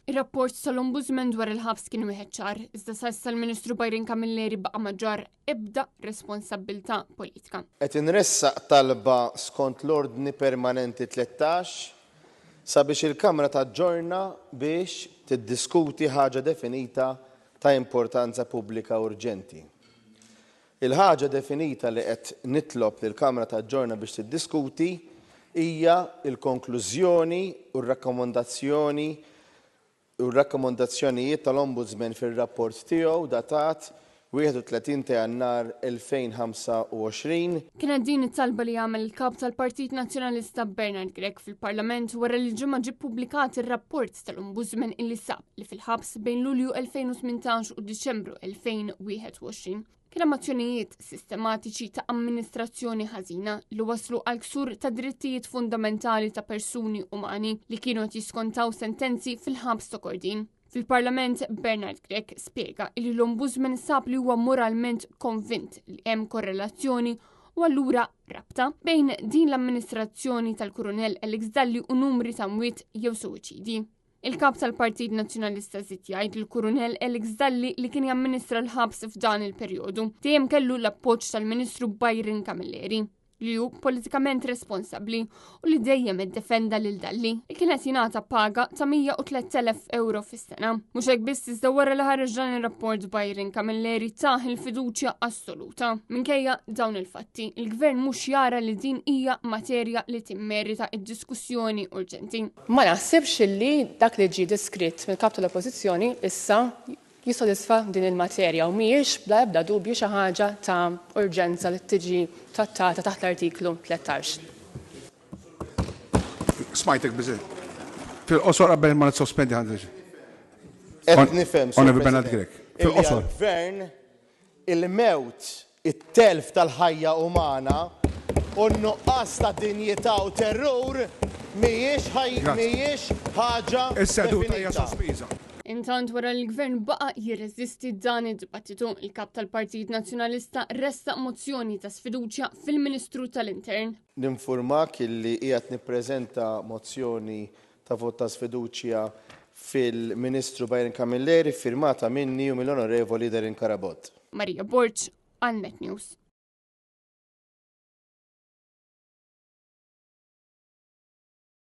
Ir-rapport tal-Ombudsman dwar il-ħabs kien wieħed ċar, iżda s'issa l-Ministru Bajrin Kamilleri baqa' maġġar ebda responsabbiltà politika. Qed inressaq talba skont l-Ordni Permanenti 13 sabiex il-Kamra taġġorna biex tiddiskuti ħaġa definita ta' importanza pubblika urġenti. Il-ħaġa definita li qed nitlob li l-Kamra taġġorna biex tiddiskuti hija l-konklużjoni u r-rakkomandazzjonijiet tal-Ombudsman fir-rapport tiegħu datat 31 ta' Jannar 2025. Kienet din it-talba li għamel il-kap tal-Partit Nazzjonalista Bernard Grech fil-Parlament wara li ġimgħa ġie ppubblikat ir-rapport tal-Ombudsman illi sab li fil-ħabs bejn Lulju 2018 u Diċembru 2021. Kien hemm azzjonijiet sistematiċi ta' amministrazzjoni ħażina li waslu għal ksur ta' drittijiet fundamentali ta' persuni umani li kienu qed jiskontaw sentenzi fil-ħabs ta' Kordin. Fil-Parlament, Bernard Grech spjega li l-Ombudsman sab li huwa moralment konvint li hemm korrelazzjoni u allura rabta bejn din l-amministrazzjoni tal-Kurunell Alex Dalli u numri ta' mwiet jew suwiċidi. Il-kap tal-Partit Nazzjonalista żied jgħid il-Kurunell Alex Dalli li kien jamministra l-ħabs f'dan il-perjodu dejjem kellu l-appoġġ tal-Ministru Bajrin Kamilleri li hu politikament responsabbli u li dejjem iddefenda lil Dalli li kienet jingħata paga ta' 103,000 euro fis-sena. Mhux hekk biss iżda wara li ħareġ dan ir-rapport Bajrin Kamilleri tah il-fiduċja assoluta. Minkejja dawn il-fatti, il-Gvern mhux jara li din hija materja li timmerita id-diskussjoni urġenti. Ma naħsibx li dak li ġie diskritt mill-kap tal-Oppożizzjoni issa jissodisfa din il-materja u mhijiex bla ebda dubju xi ħaġa ta' urġenza li tiġi trattata taħt l-artiklu 13. Smajtek biżej. Fil-qosor qabel ma nissospendi ħaġa. Qed nifhem. Onorevoli Bernard Grech. Fil-qosor. Il-Gvern il-mewt it-telf tal-ħajja umana u n-nuqqas ta' dinjità u terror mhijiex ħaġa Is-seduta hija sospiża. Intant wara l-Gvern baqa' jirreżisti dan id-dibattitu, il-kap tal-Partit Nazzjonalista ressaq mozzjoni ta' sfiduċja fil-Ministru tal-Intern. Ninfurmak illi qiegħed nippreżenta mozzjoni ta' vot ta' sfiduċja fil-Ministru Bajrin Kamilleri firmata minni u mill-Onorevoli Darin Karabot. Marija Borċ, għal Net News.